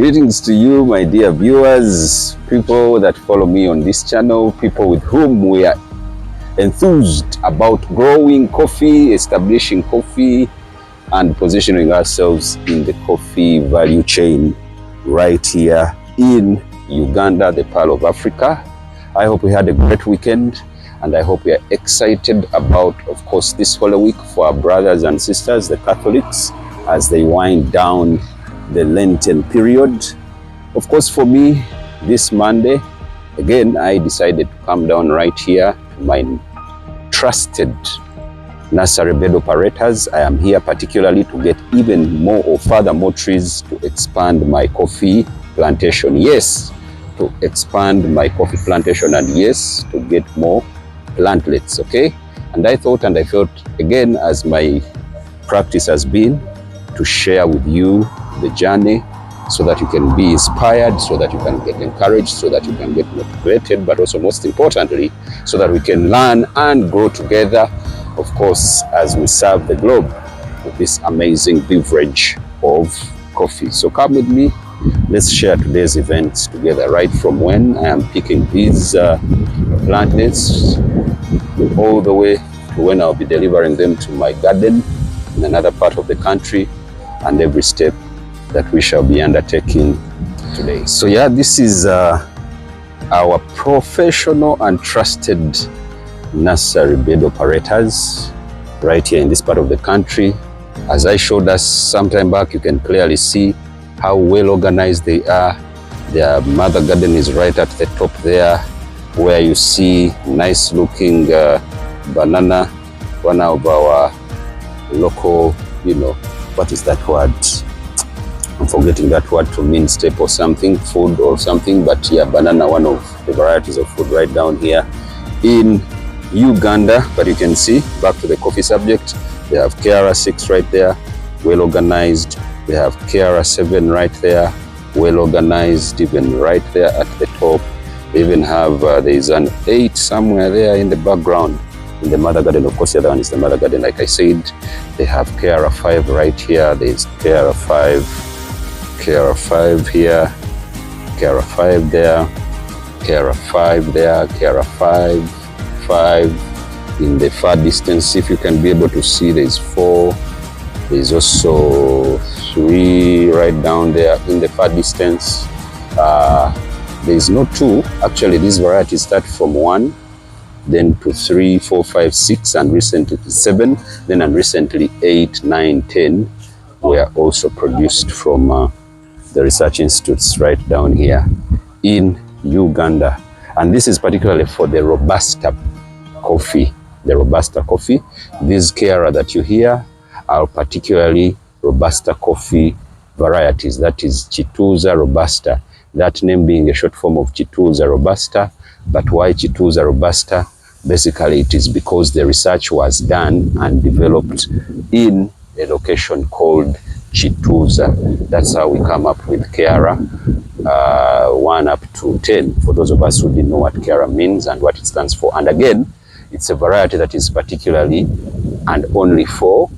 Greetings to you, my dear viewers, people that follow me on this channel, people with whom we are enthused about growing coffee, establishing coffee, and positioning ourselves in the coffee value chain right here in Uganda, the Pearl of Africa. I hope we had a great weekend, and I hope we are excited about, of course, this Holy Week for our brothers and sisters, the Catholics, as they wind down the Lenten period. Of course, for me, this Monday, again, I decided to come down right here to my trusted nursery bed operators. I am here particularly to get even more or further more trees to expand my coffee plantation. Yes, to expand my coffee plantation, and yes, to get more plantlets, okay? And I thought and I felt, again, as my practice has been, to share with you the journey so that you can be inspired, so that you can get encouraged, so that you can get motivated, but also most importantly, so that we can learn and grow together, of course, as we serve the globe with this amazing beverage of coffee. So come with me, let's share today's events together, right from when I am picking these plantlets all the way to when I'll be delivering them to my garden in another part of the country, and every step that we shall be undertaking today. So yeah, this is our professional and trusted nursery bed operators right here in this part of the country. As I showed us some time back, you can clearly see how well organized they are. Their mother garden is right at the top there, where you see nice looking banana, one of our local, what is that word? I'm forgetting that word to mean step or something, food or something, but yeah, banana, one of the varieties of food right down here in Uganda. But you can see, back to the coffee subject, they have Kiara 6 right there, well organized. They have Kiara 7 right there, well organized, even right there at the top. They even have, there is an 8 somewhere there in the background. In the mother garden, of course, the other one is the mother garden, like I said. They have Kiara 5 right here. There's Kiara 5, Kiara 5 here, Kiara 5 there, Kiara 5 there, Kiara 5, 5. In the far distance, if you can be able to see, there's 4. There's also 3 right down there in the far distance. There's no 2. Actually, these varieties start from 1. Then to 3, 4, 5, 6, and recently 7, then and recently 8, 9, 10 were also produced from the research institutes right down here in Uganda. And this is particularly for the Robusta coffee. The Robusta coffee. These Kiara that you hear are particularly Robusta coffee varieties. That is Chituza Robusta. That name being a short form of Chituza Robusta. But why Chituza Robusta? Basically, it is because the research was done and developed in a location called Chituza. That's how we come up with Kiara 1 up to 10, for those of us who didn't know what Kiara means and what it stands for. And again, it's a variety that is particularly and only for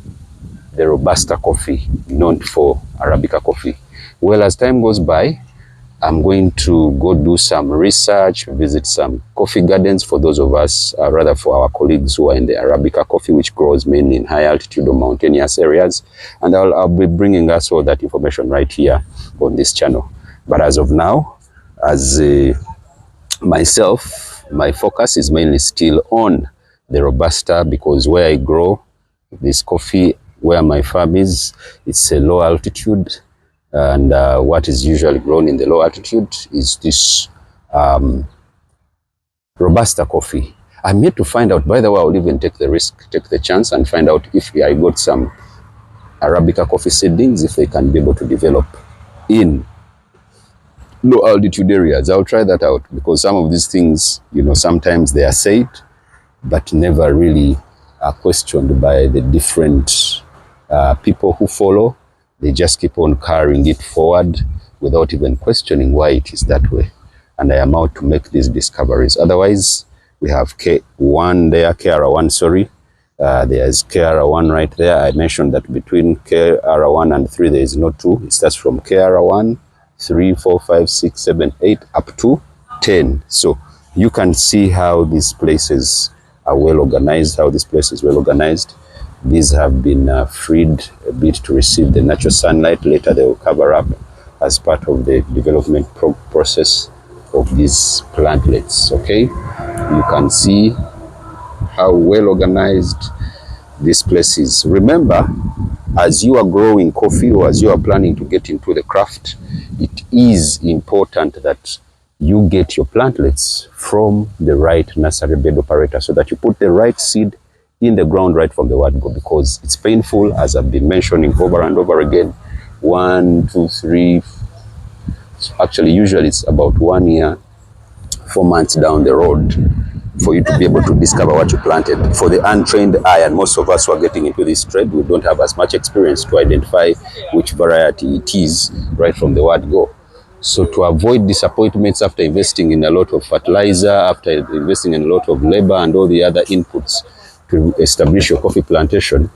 the Robusta coffee, not for Arabica coffee. Well, as time goes by, I'm going to go do some research, visit some coffee gardens for those of us, rather for our colleagues who are in the Arabica coffee, which grows mainly in high altitude or mountainous areas. And I'll be bringing us all that information right here on this channel. But as of now, as myself, my focus is mainly still on the Robusta, because where I grow this coffee, where my farm is, it's a low altitude. And what is usually grown in the low altitude is this Robusta coffee. I'm yet to find out, by the way, I'll even take the risk, take the chance and find out if I got some Arabica coffee seedlings, if they can be able to develop in low altitude areas. I'll try that out, because some of these things, sometimes they are said, but never really are questioned by the different people who follow. They just keep on carrying it forward without even questioning why it is that way. And I am out to make these discoveries. Otherwise, we have K1 there, Kiara 1, sorry. There's Kiara 1 right there. I mentioned that between Kiara 1 and 3, there is no 2. It starts from Kiara 1 3, 4, 5, 6, 7, 8, up to 10. So you can see how these places are well organized, how this place is well organized. These have been freed a bit to receive the natural sunlight. Later they will cover up as part of the development process of these plantlets. Okay, you can see how well organized this place is. Remember, as you are growing coffee or as you are planning to get into the craft, it is important that you get your plantlets from the right nursery bed operator, so that you put the right seed in the ground right from the word go, because it's painful, as I've been mentioning over and over again. 1, 2, 3, actually usually it's about 1 year, 4 months down the road for you to be able to discover what you planted. For the untrained eye, and most of us who are getting into this trade, we don't have as much experience to identify which variety it is right from the word go. So to avoid disappointments after investing in a lot of fertilizer, after investing in a lot of labor and all the other inputs to establish your coffee plantation,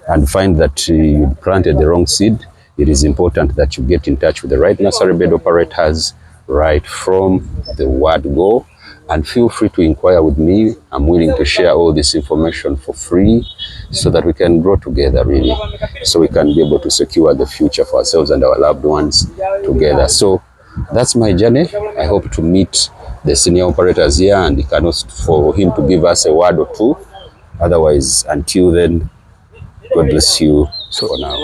and find that you planted the wrong seed, it is important that you get in touch with the right nursery bed operators right from the word go. And feel free to inquire with me. I'm willing to share all this information for free, so that we can grow together, really, so we can be able to secure the future for ourselves and our loved ones together. So that's my journey. I hope to meet the senior operators here, and it can also for him to give us a word or two. Otherwise, until then, God bless you. So for now,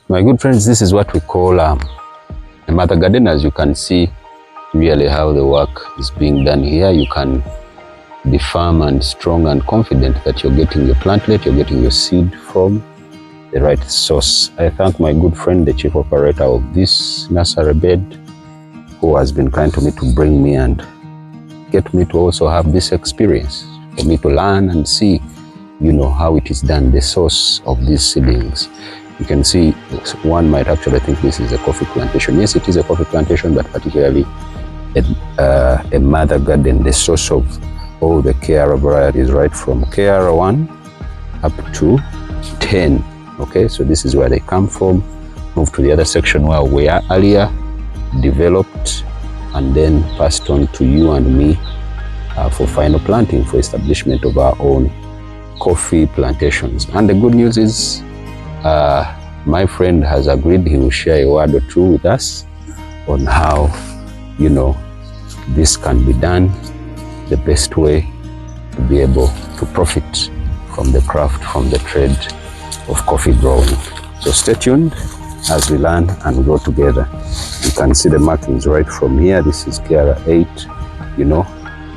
my good friends, this is what we call a mother garden. As you can see really how the work is being done here, you can be firm and strong and confident that you're getting your plantlet, you're getting your seed from the right source. I thank my good friend, the chief operator of this nursery bed, who has been kind to me to bring me and get me to also have this experience, for me to learn and see, you know, how it is done, the source of these seedlings. You can see one might actually think this is a coffee plantation. Yes, it is a coffee plantation, but particularly a mother garden, the source of all the KR varieties, right from KR1 up to 10. Okay, so this is where they come from. Move to the other section where we are earlier developed and then passed on to you and me for final planting, for establishment of our own coffee plantations. And the good news is, my friend has agreed he will share a word or two with us on how, you know, this can be done the best way to be able to profit from the craft, from the trade of coffee growing. So stay tuned as we learn and grow together. You can see the markings right from here. This is KR8, you know,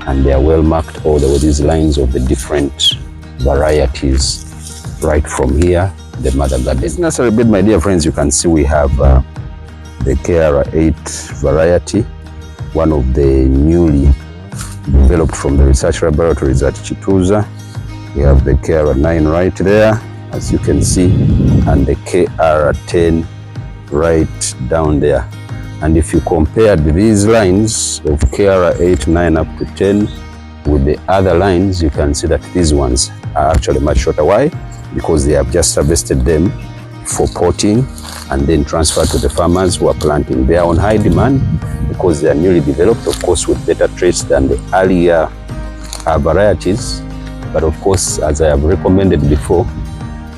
and they are well marked all the way, these lines of the different varieties right from here, the mother garden. This nursery bed, my dear friends, you can see we have the KR8 variety, one of the newly developed from the research laboratories at Chituza. We have the KR9 right there, as you can see, and the KR10 right down there. And if you compared these lines of KR8, 9 up to 10 with the other lines, you can see that these ones are actually much shorter. Why? Because they have just harvested them for potting and then transferred to the farmers who are planting. They are on high demand because they are newly developed, of course, with better traits than the earlier varieties. But of course, as I have recommended before,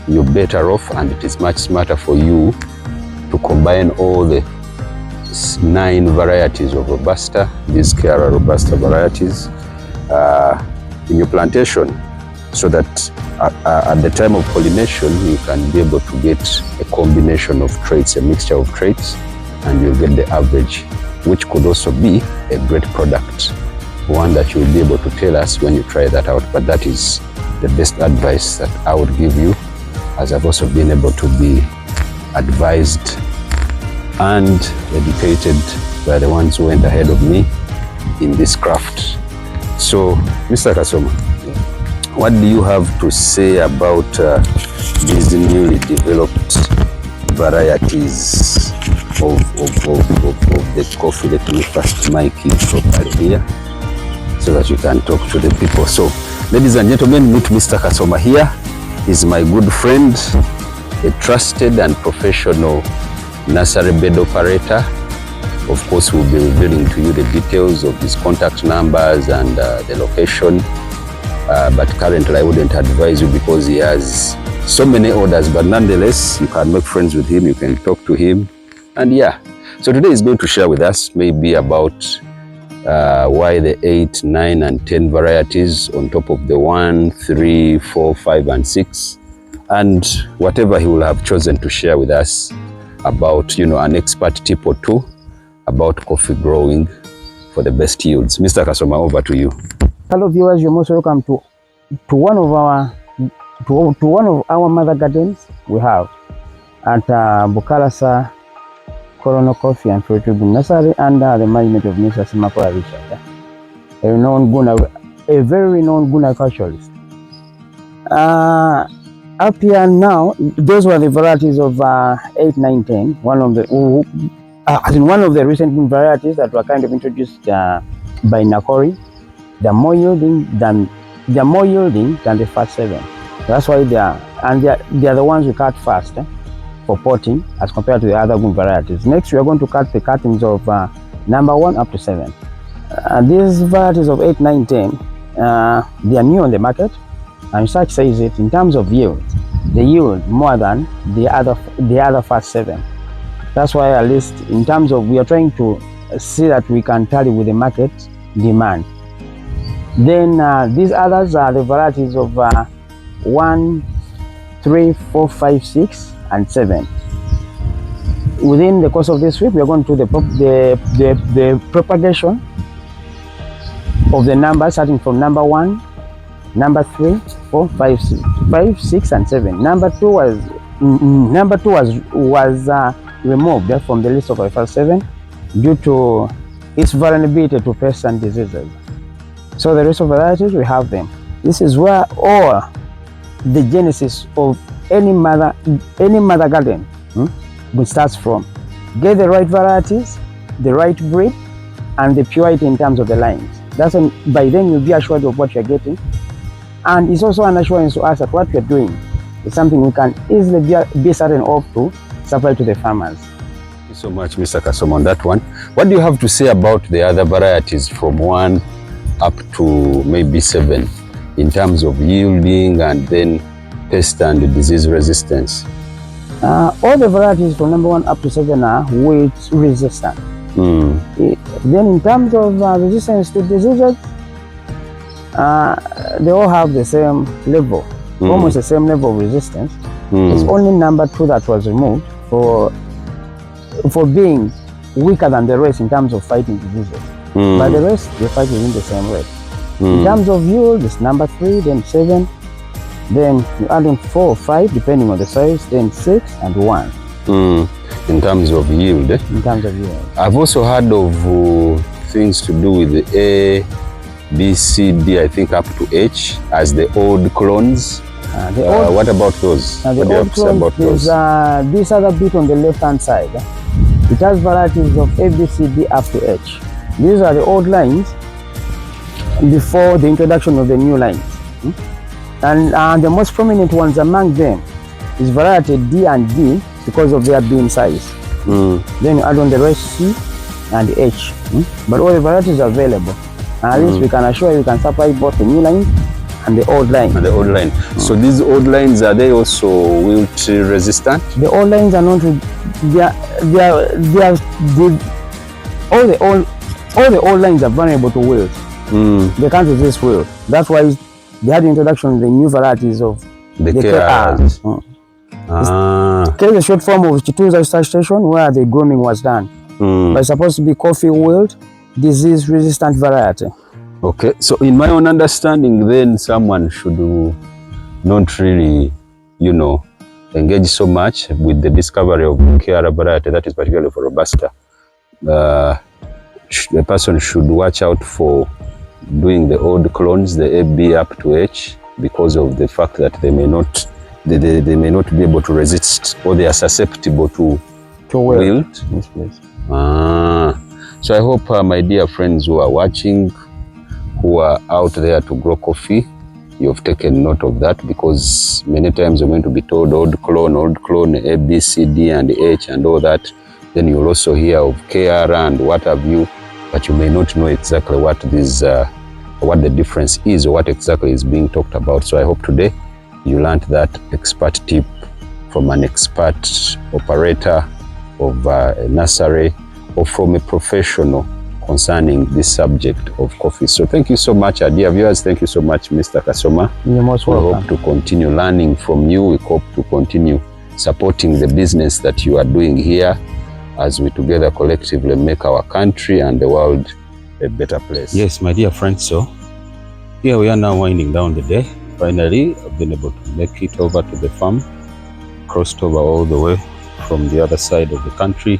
you're better off, and it is much smarter for you to combine all the 9 varieties of Robusta, these KR Robusta varieties, in your plantation, so that at the time of pollination, you can be able to get a combination of traits, a mixture of traits, and you'll get the average, which could also be a great product, one that you'll be able to tell us when you try that out. But that is the best advice that I would give you, as I've also been able to be advised and educated by the ones who went ahead of me in this craft. So, Mr. Kasoma, what do you have to say about these newly developed varieties of the coffee? Let me first mic it properly here so that you can talk to the people. So, ladies and gentlemen, meet Mr. Kasoma here. He's my good friend, a trusted and professional nursery bed operator, Of course, we'll be revealing to you the details of his contact numbers and the location. But currently I wouldn't advise you because he has so many orders, but nonetheless, you can make friends with him, you can talk to him. And yeah, so today he's going to share with us maybe about why the 8, 9, and 10 varieties on top of the 1, 3, 4, 5, and 6, and whatever he will have chosen to share with us about, you know, an expert tip or two about coffee growing for the best yields. Mr. Kasoma, over to you. Hello viewers, you're most welcome to one of our mother gardens we have at Bukalasa Colonel Coffee and Fruit Nursery under the management of Mr. Simakola Richard, a very renowned Uganda agriculturist. Up here now, those were the varieties of 8, 9, 10. One of the recent varieties that were kind of introduced by Nakori. They're more yielding than the first 7. That's why they are the ones we cut first for potting as compared to the other good varieties. Next, we are going to cut the cuttings of number 1 up to 7. These varieties of 8, 9, 10, they are new on the market, and such says it in terms of yield. They yield more than the other first 7. That's why, at least in terms of, we are trying to see that we can tally with the market demand. Then these others are the varieties of 1, 3, 4, 5, 6, and 7. Within the course of this week, we are going to do the propagation of the numbers, starting from number 1, number 3, 4, 5, 6, and 7. Number 2 was removed from the list of the first 7 due to its vulnerability to pests and diseases. So the rest of varieties, we have them. This is where all the genesis of any mother garden starts from. Get the right varieties, the right breed, and the purity in terms of the lines. That's when, by then you'll be assured of what you're getting. And it's also an assurance to us that what we're doing is something we can easily be certain of to supply to the farmers. Thank you so much, Mr. Kasoma, on that one. What do you have to say about the other varieties from 1 up to maybe 7 in terms of yielding and then pest and disease resistance? All the varieties from number 1 up to 7 are weight resistant. Then in terms of resistance to diseases, they all have the same level, almost the same level of resistance. It's only number 2 that was removed for being weaker than the rest in terms of fighting diseases. But the rest, they fight within the same rate. In terms of yield, it's number 3, then 7, then you add on 4 or 5, depending on the size, then 6 and 1. In terms of yield? In terms of yield. I've also heard of things to do with the A, B, C, D, I think up to H, as the old clones. What about those? What do you have to say about those? This other bit on the left-hand side. It has varieties of A, B, C, D up to H. These are the old lines before the introduction of the new lines. And the most prominent ones among them is variety D and D because of their bean size. Then you add on the rest C and H. But all the varieties are available. And at least we can assure you can supply both the new line and the old line. And the old line. So these old lines, are they also wilt resistant? The old lines are not. All the old lines are vulnerable to wilt. They can't resist wilt. That's why they had the introduction of the new varieties of the KRs. K is a short form of Chituza station where the grooming was done. But it's supposed to be coffee wilt, disease resistant variety. Okay, so in my own understanding, then someone should not really, engage so much with the discovery of KR variety, that is particularly for Robusta. The person should watch out for doing the old clones, the AB up to H, because of the fact that they may not be able to resist, or they are susceptible to wilt. Yes, please. So I hope my dear friends who are watching, who are out there to grow coffee, you have taken note of that, because many times you're going to be told old clone, A, B, C, D, and H, and all that. Then you'll also hear of KR and what have you, but you may not know exactly what what the difference is or what exactly is being talked about. So I hope today you learned that expert tip from an expert operator of a nursery or from a professional concerning this subject of coffee. So thank you so much, our dear viewers. Thank you so much, Mr. Kasoma. You're most welcome. We hope to continue learning from you. We hope to continue supporting the business that you are doing here as we together collectively make our country and the world a better place. Yes, my dear friends, so here we are now winding down the day. Finally, I've been able to make it over to the farm, crossed over all the way from the other side of the country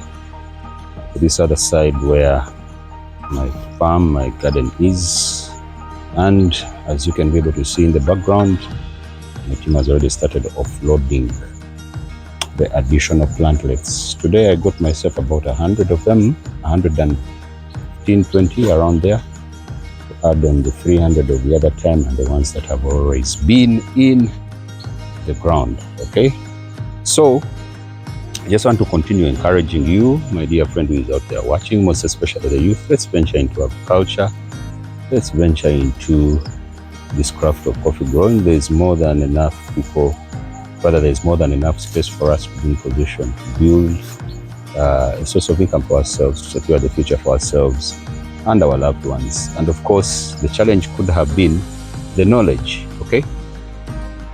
to this other side where my farm, my garden is. And as you can be able to see in the background, my team has already started offloading the additional plantlets. Today I got myself about 100 of them, 115, 20 around there, to add on the 300 of the other time and the ones that have always been in the ground. Okay, so I just want to continue encouraging you, my dear friend who is out there watching, most especially the youth. Let's venture into agriculture. Let's venture into this craft of coffee growing. There's more than enough people, rather there's more than enough space for us to be in position to build a source of income for ourselves, to secure the future for ourselves and our loved ones. And of course, the challenge could have been the knowledge, okay?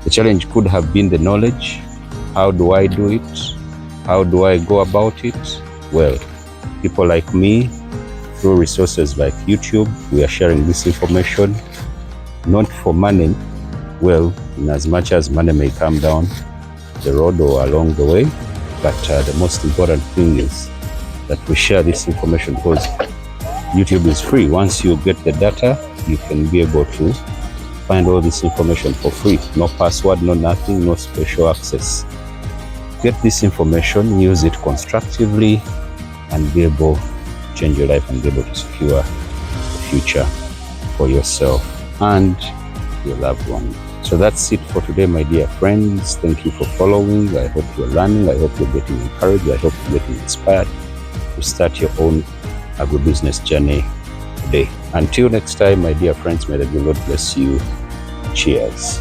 The challenge could have been the knowledge. How do I do it? How do I go about it? Well, people like me, through resources like YouTube, we are sharing this information, not for money. Well, in as much as money may come down the road or along the way, but the most important thing is that we share this information because YouTube is free. Once you get the data, you can be able to find all this information for free. No password, no nothing, no special access. Get this information, use it constructively, and be able to change your life and be able to secure a future for yourself and your loved one. So that's it for today, my dear friends. Thank you for following. I hope you're learning. I hope you're getting encouraged. I hope you're getting inspired to start your own agribusiness journey today. Until next time, my dear friends, may the good Lord bless you. Cheers.